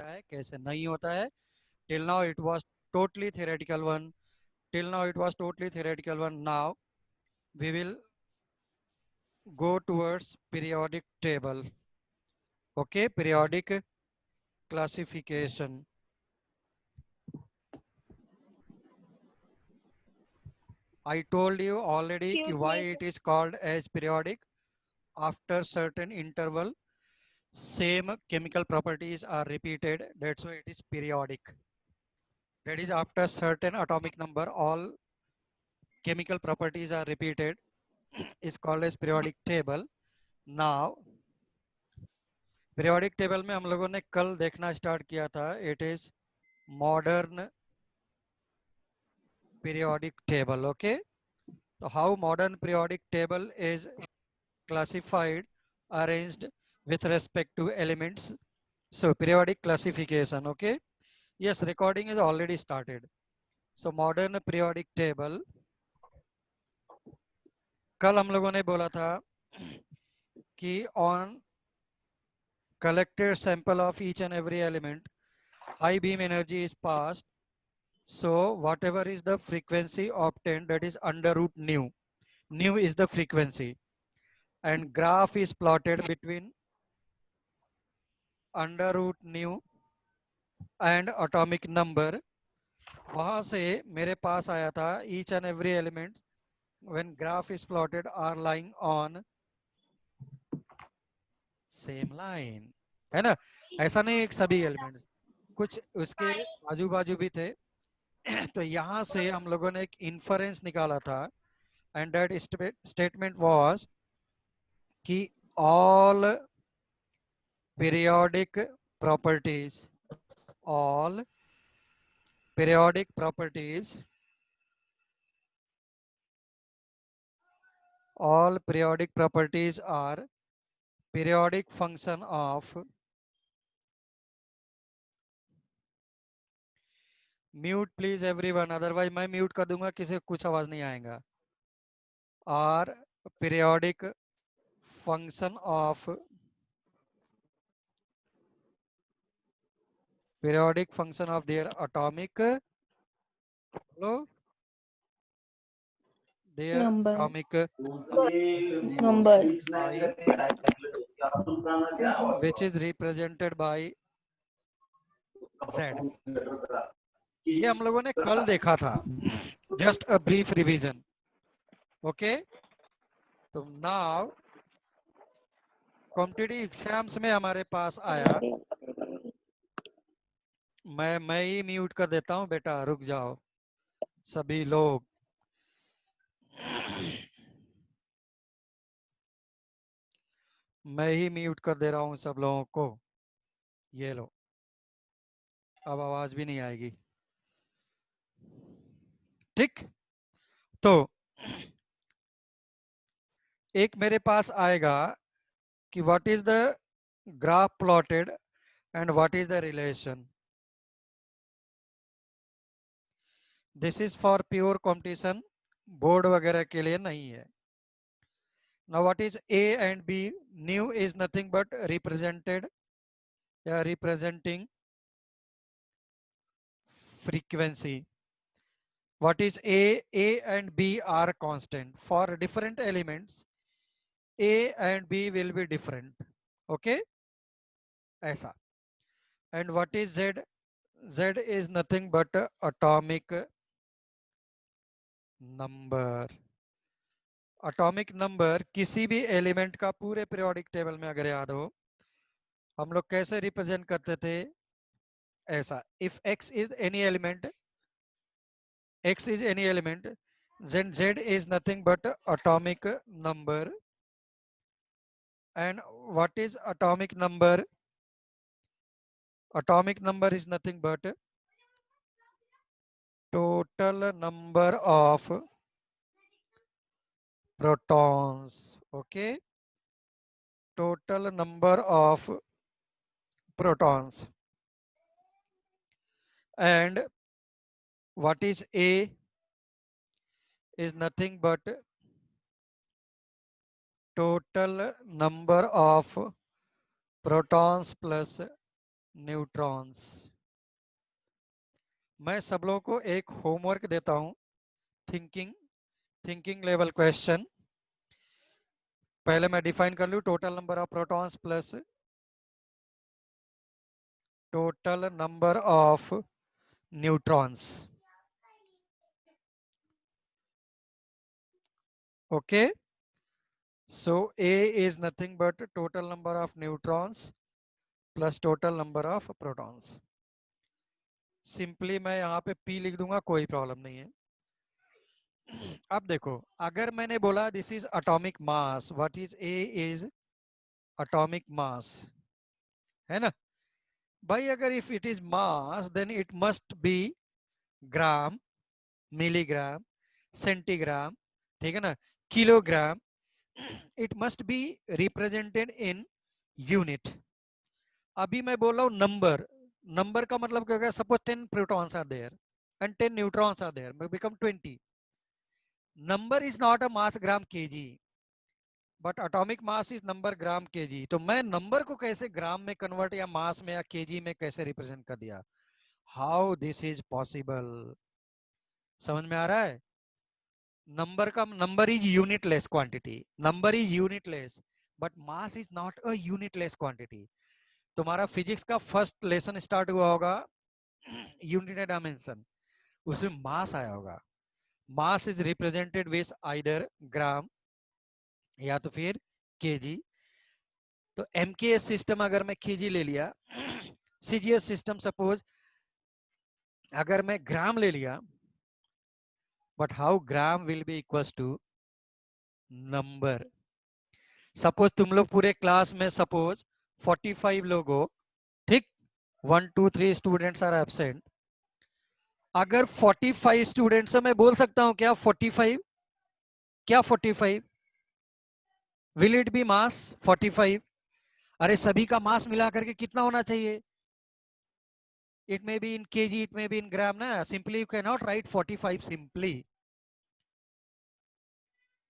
है, कैसे नहीं होता है. Till now it was totally theoretical one. Till now it was totally theoretical one. Now we will go towards periodic table. Okay, periodic classification. I told you already कि Excuse why me. it is called as periodic. After certain interval, same chemical properties are repeated. That's why it is periodic. That is after certain atomic number, all chemical properties are repeated. Is called as periodic table. Now periodic table में हम लोगों ने कल देखना start किया था. It is modern periodic table. Okay. So how modern periodic table is classified, arranged with respect to elements. So periodic classification. Okay. Yes, recording is already started. So modern periodic table, कल हम लोगों ने बोला था कि on collected sample of each and every element, high beam energy is passed. So whatever is the frequency obtained, that is under root nu. Nu is the frequency, and graph is plotted between under root nu and atomic number. वहां से मेरे पास आया था each and every element when graph is plotted are lying on same line. है ना. ऐसा नहीं एक सभी एलिमेंट्स, कुछ उसके आजू बाजू भी थे. तो यहाँ से हम लोगों ने एक इन्फरेंस निकाला था, एंड दैट स्टेटमेंट वाज कि all periodic properties, all periodic properties, all periodic properties are periodic function of mute please everyone, otherwise मैं म्यूट कर दूंगा, किसी को कुछ आवाज नहीं आएगा. Are periodic function of periodic function of their atomic, hello, their Number. atomic Number. by, which is represented by z. ये हम लोगों ने कल देखा था. Just a brief revision. Okay. तो नाउ कॉम्पिटिटिव एग्जाम्स में हमारे पास आया. मैं ही म्यूट कर देता हूं बेटा, रुक जाओ सभी लोग. मैं ही म्यूट कर दे रहा हूं सब लोगों को. ये लो, अब आवाज भी नहीं आएगी. ठीक. तो एक मेरे पास आएगा कि what is the graph plotted and what is the relation. This is for pure competition, board वगैरह के लिए नहीं है. Now what is A and B. Nu is nothing but represented या representing frequency. What is a and b are constant. For different elements a and b will be different. Okay, ऐसा. And what is z. Z is nothing but atomic number. Atomic number किसी भी element का पूरे periodic table में अगर याद हो, हम लोग कैसे रिप्रेजेंट करते थे. ऐसा. If x is any element, x is any element, then z is nothing but atomic number. And what is atomic number. Atomic number is nothing but total number of protons. Okay, total number of protons. And what is a is nothing but total number of protons plus neutrons. मैं सब लोगों को एक homework देता हूं, thinking level question. पहले मैं define कर लूं, total number of protons plus total number of neutrons. Okay, so A is nothing but total number of neutrons plus total number of protons. Simply मैं यहाँ पे P लिख दूंगा, कोई प्रॉब्लम नहीं है। अब देखो, अगर मैंने बोला this is atomic mass, what is A is atomic mass, है ना भाई? अगर if it is mass then it must be gram, milligram, centigram, ठीक है ना, kilogram. It must be represented in unit. अभी मैं बोल रहा हूँ नंबर, नंबर का मतलब क्या होगा? Suppose 10 protons are there and 10 neutrons are there, become 20। Number is not a mass gram kg, but atomic mass is number gram kg. तो मैं नंबर को कैसे ग्राम में कन्वर्ट या मास में या केजी में कैसे रिप्रेजेंट कर दिया? How this is possible? समझ में आ रहा है? नंबर का, number is unitless quantity, number is unitless, but mass is not a unitless quantity. तुम्हारा फिजिक्स का फर्स्ट लेसन स्टार्ट हुआ होगा यूनिट डायमेंशन, उसमें मास आया होगा। Mass is represented with either gram या तो फिर केजी। तो एमकेएस सिस्टम अगर मैं केजी ले लिया, सीजीएस सिस्टम सपोज अगर मैं ग्राम ले लिया, but how gram will be equals to number. Suppose तुम लोग पूरे क्लास में सपोज 45 लोग हो, ठीक, 1 2 3 स्टूडेंट्स आर एब्सेंट। अगर 45 स्टूडेंट्स मैं बोल सकता हूं क्या 45? क्या 45 विल इट बी मास 45? अरे सभी का मास मिला करके कितना होना चाहिए? It may be in K G, it may be in gram ना। Simply you can not write 45 simply.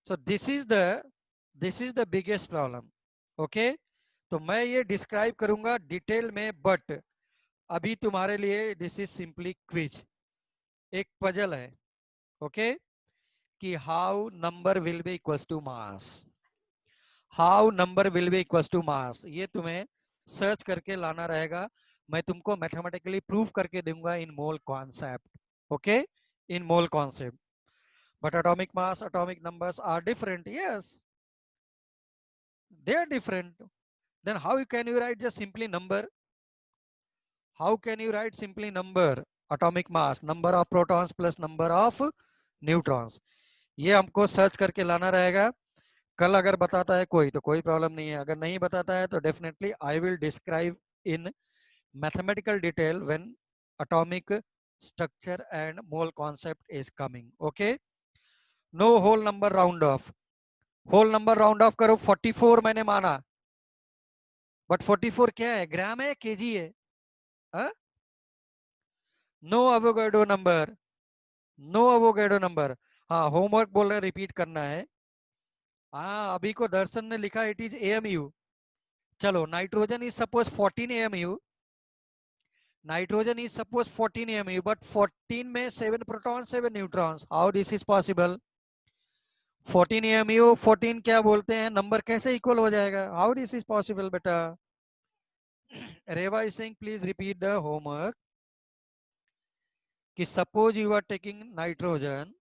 So this is the biggest problem. Okay, तो मैं ये डिस्क्राइब करूंगा डिटेल में, बट अभी तुम्हारे लिए दिस इज सिंपली क्विज, एक पजल है। ओके, कि how number will be equals to mass, how number will be equals to mass, ये तुम्हें सर्च करके लाना रहेगा। मैं तुमको मैथमेटिकली प्रूफ करके दूंगा in mole concept. Okay, in mole concept, but atomic mass, atomic numbers are different, yes they are different. Then how can you write just simply number? How can you write simply number? Atomic mass, number of protons plus number of neutrons, ये हमको search करके लाना रहेगा। कल अगर बताता है कोई तो कोई प्रॉब्लम नहीं है, अगर नहीं बताता है तो definitely I will describe in mathematical detail when atomic structure and mole concept is coming. Okay, no whole number round off, whole number round off करो। 44 मैंने माना, बट 44 क्या है? ग्राम है, केजी है? No Avogadro number, no Avogadro number. हाँ, homework बोल रहे रिपीट करना है। हाँ, अभी को दर्शन ने लिखा इट इज एएमयू। चलो, nitrogen is suppose 14 AMU, nitrogen is suppose 14 AMU, but 14 में 7 proton 7 neutrons. How this is possible? 14 AMU 14 क्या बोलते हैं, नंबर कैसे इक्वल हो जाएगा? हाउ दिस इज पॉसिबल बेटा? Reva is saying please repeat the homework, कि suppose you are taking nitrogen,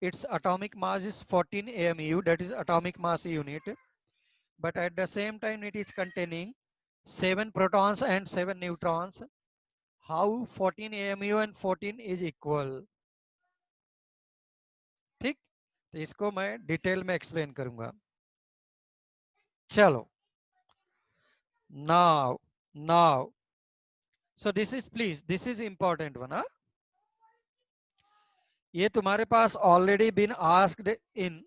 its atomic mass is 14 AMU, that is atomic mass unit, but at the same time it is containing 7 protons and 7 neutrons. How 14 AMU and 14 is equal? ठीक, तो इसको मैं detail में explain करूंगा। चलो, now so this is, please, this is important one, ये तुम्हारे पास already been asked in,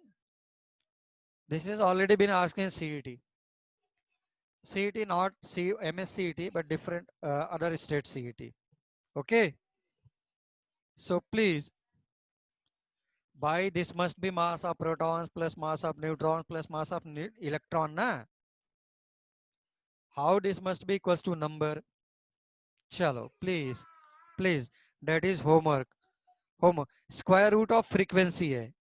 this is already been asked in CET. CET, not MS CET, but different other state CET. Okay, so please, by this must be mass of protons plus mass of neutrons plus mass of electron na? How this must be equals to number? चलो please please, that is homework. Homework square root of frequency है,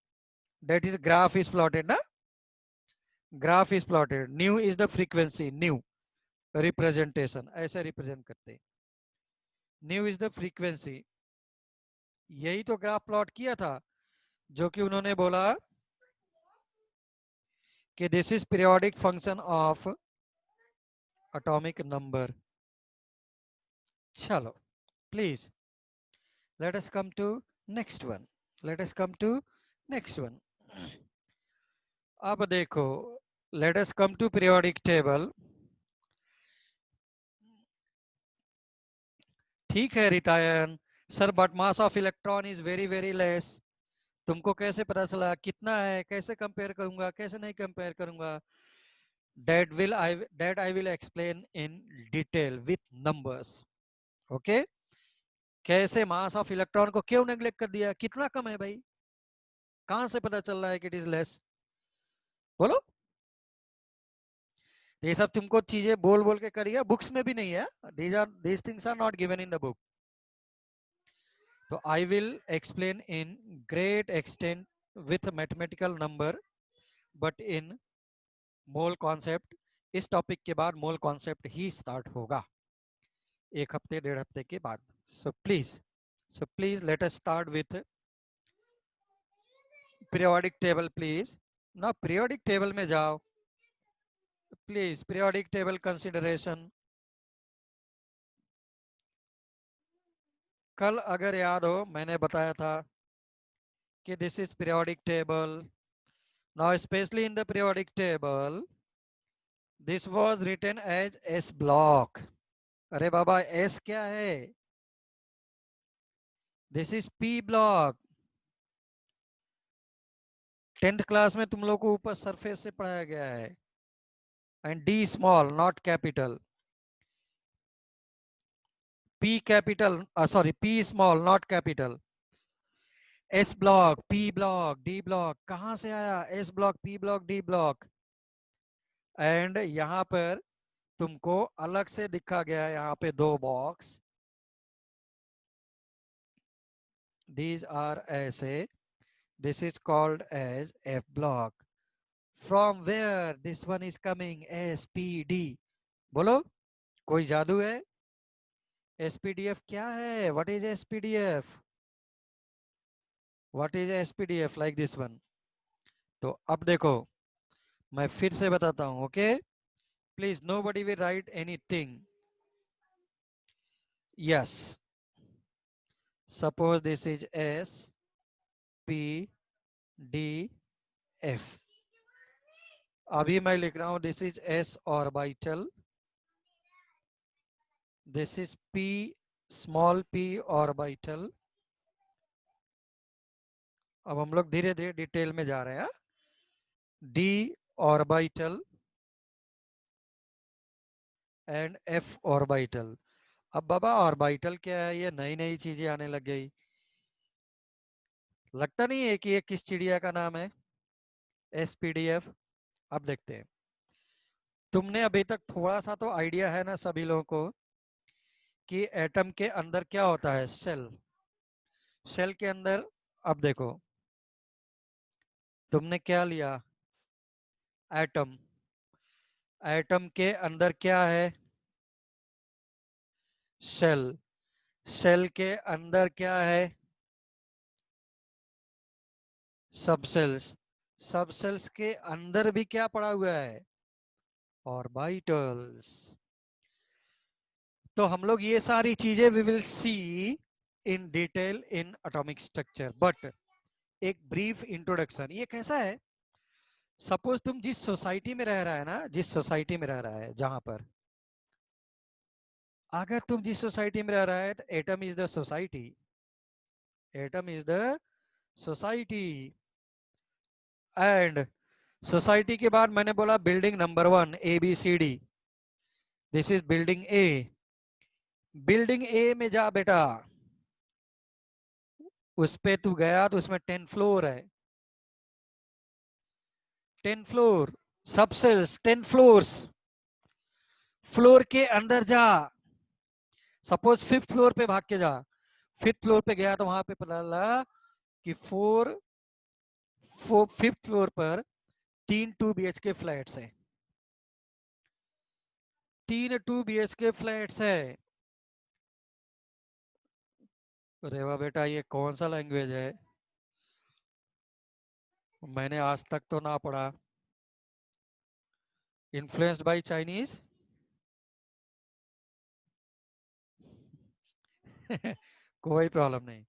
that is graph is plotted ना, graph is plotted, nu is the frequency, nu representation ऐसे represent करते हैं, new is the frequency. यही तो graph plot किया था जो कि उन्होंने बोला कि this is periodic function of atomic number. चलो please let us come to next one, let us come to next one। अब देखो, let us come to periodic table। ठीक है Ritayan sir, but mass of electron is very very less. तुमको कैसे पता चला कितना है, कैसे कंपेयर करूंगा, कैसे नहीं कंपेयर करूंगा? that I will explain in detail with numbers। Okay, कैसे मास ऑफ इलेक्ट्रॉन को क्यों नेग्लेक्ट कर दिया, कितना कम है भाई, कहां से पता चल रहा है कि इट इज लेस? बोलो। ये सब तुमको चीजें बोल बोल के करिए, बुक्स में भी नहीं है, these things are not given in the book। तो I will explain in great extent with mathematical number, but in mole concept. इस टॉपिक के बाद मोल कॉन्सेप्ट ही स्टार्ट होगा, एक हफ्ते डेढ़ हफ्ते के बाद। So please let us start with periodic table please. ना पीरियोडिक टेबल में जाओ प्लीज, पीरियोडिक टेबल कंसिडरेशन। कल अगर याद हो मैंने बताया था कि this is periodic table. Now specially in the periodic table this was written as S block. अरे बाबा एस क्या है? This is P block. 10th class में तुम लोग को ऊपर सरफेस से पढ़ाया गया है। And D small not capital, P capital sorry P small not capital. S block, P block, D block, कहां से आया S block, P block, D block? And यहां पर तुमको अलग से दिखा गया है, यहाँ पे दो बॉक्स, these are ऐसे, this is called as F block। From where this one is coming? SPD। बोलो, कोई जादू है? SPDF क्या है? What is SPDF? What is SPDF like this one? तो अब देखो मैं फिर से बताता हूं, okay? Please nobody will write anything। Yes, suppose this is S P D F। अभी मैं लिख रहा हूं this is S orbital, this is P small P orbital. अब हम लोग धीरे धीरे डिटेल में जा रहे हैं। D orbital and F orbital. अब बाबा ऑर्बिटल क्या है? ये नई नई चीजें आने लग गई, लगता नहीं है कि ये किस चिड़िया का नाम है एसपीडीएफ। अब देखते हैं, तुमने अभी तक थोड़ा सा तो आइडिया है ना सभी लोगों को कि एटम के अंदर क्या होता है? सेल, सेल के अंदर। अब देखो तुमने क्या लिया? एटम, एटम के अंदर क्या है? सेल, सेल के अंदर क्या है? सब सेल्स, सब सेल्स के अंदर भी क्या पड़ा हुआ है? ऑर्बिटल्स। तो हम लोग ये सारी चीजें we will see in detail in atomic structure, but एक ब्रीफ इंट्रोडक्शन। ये कैसा है? सपोज तुम जिस सोसाइटी में रह रहा है ना, जिस सोसाइटी में रह रहा है, जहां पर अगर तुम जिस सोसाइटी में रह रहा है, atom is the society, atom is the society. And society के बाद मैंने बोला building number 1 ABCD, this is building A. Building A में जा बेटा, उस पे तू गया तो उसमें 10 फ्लोर है, 10 फ्लोर, सब सेल्स 10 फ्लोर्स। फ्लोर के अंदर जा, सपोज 5th फ्लोर पे भाग के जा, 5th फ्लोर पे गया तो वहां पे पता लगा कि 5th फ्लोर पर 3 2 BHK फ्लैट्स हैं, 3 2 BHK फ्लैट्स है। रेवा बेटा ये कौन सा लैंग्वेज है, मैंने आज तक तो ना पढ़ा। Influenced by Chinese. कोई प्रॉब्लम नहीं।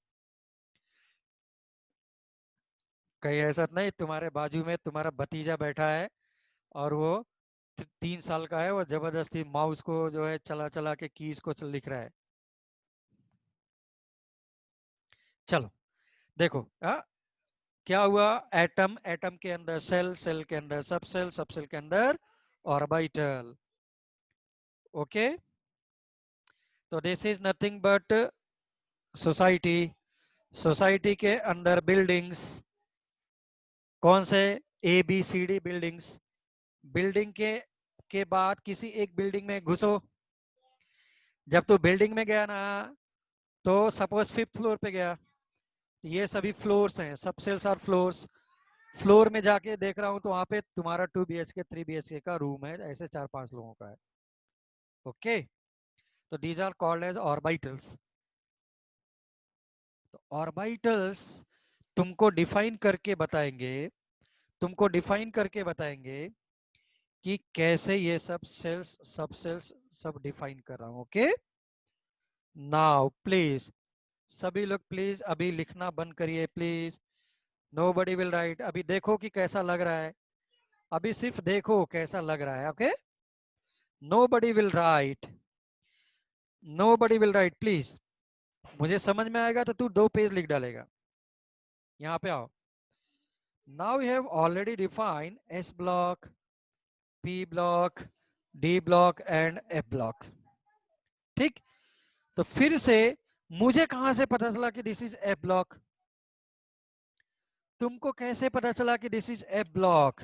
कहीं ऐसा नहीं तुम्हारे बाजू में तुम्हारा भतीजा बैठा है और वो 3 साल का है, वो जबरदस्ती माउस को जो है चला चला के कीज को लिख रहा है। चलो देखो क्या हुआ, एटम, एटम के अंदर सेल, सेल के अंदर सब सेल, सब सेल के अंदर ऑर्बिटल। ओके, तो this is nothing but society. Society के अंदर बिल्डिंग्स, कौन से, ABCD बिल्डिंग्स। बिल्डिंग के बाद किसी एक बिल्डिंग में घुसो। जब तू बिल्डिंग में गया ना, तो सपोज 5th फ्लोर पे गया, ये सभी फ्लोर्स हैं, सब सेल्स आर फ्लोर्स। फ्लोर में जाके देख रहा हूं तो वहां पे तुम्हारा 2 BHK 3 BHK का रूम है, ऐसे 4 5 लोगों का है। ओके, तो these are called as orbitals. तो ऑर्बिटल्स तुमको डिफाइन करके बताएंगे, तुमको डिफाइन करके बताएंगे कि कैसे ये सब सेल्स, सब सेल्स सब डिफाइन कर रहा हूं। ओके, नाउ प्लीज सभी लोग प्लीज अभी लिखना बंद करिए प्लीज। Nobody will write. अभी देखो कि कैसा लग रहा है, अभी सिर्फ देखो कैसा लग रहा है। Okay, nobody will write, nobody will write please. मुझे समझ में आएगा तो तू 2 पेज लिख डालेगा। यहाँ पे आओ। Now we have already define S block, P block, D block and F block. ठीक, तो फिर से मुझे कहां से पता चला कि दिस इज F ब्लॉक, तुमको कैसे पता चला कि दिस इज F ब्लॉक,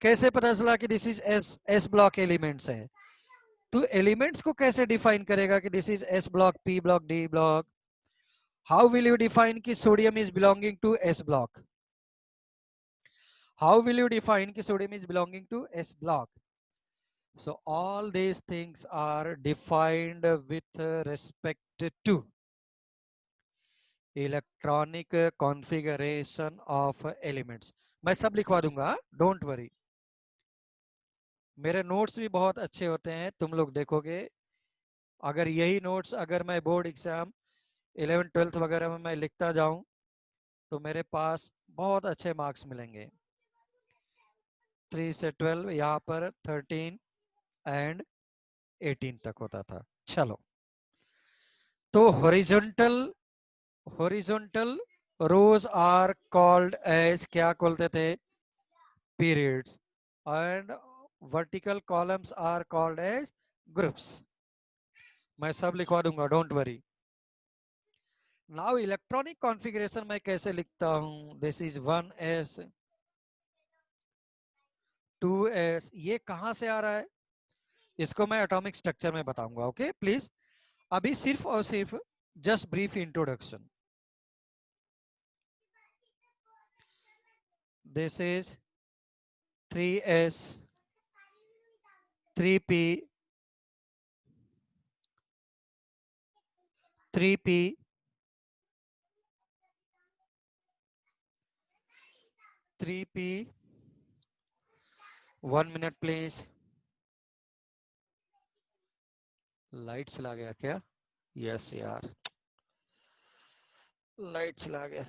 कैसे पता चला कि this is S block elements है। तू एलिमेंट्स को कैसे डिफाइन करेगा कि this is S block, P block, D block. How will you define कि sodium is belonging to S block, how will you define कि sodium is belonging to S block? So all these things are defined with respect to electronic configuration of elements. मैं सब लिखवा दूंगा, don't worry. मेरे notes भी बहुत अच्छे होते हैं, तुम लोग देखोगे। अगर यही नोट्स अगर मैं बोर्ड एग्जाम 11th 12th वगैरह में मैं लिखता जाऊं तो मेरे पास बहुत अच्छे मार्क्स मिलेंगे। 3 से 12, यहाँ पर 13 एंड 18 तक होता था। चलो, तो horizontal rows are called as, क्या बोलते थे, periods, and vertical columns are called as groups. मैं सब लिखवा दूंगा, don't worry. Now electronic configuration मैं कैसे लिखता हूं, दिस इज 1s 2s, ये कहां से आ रहा है इसको मैं एटॉमिक स्ट्रक्चर में बताऊंगा। ओके प्लीज, अभी सिर्फ और सिर्फ just brief introduction. This is 3s 3p 3p 3p 1 minute please. Light चला गया क्या, यस यार लाइट चला गया।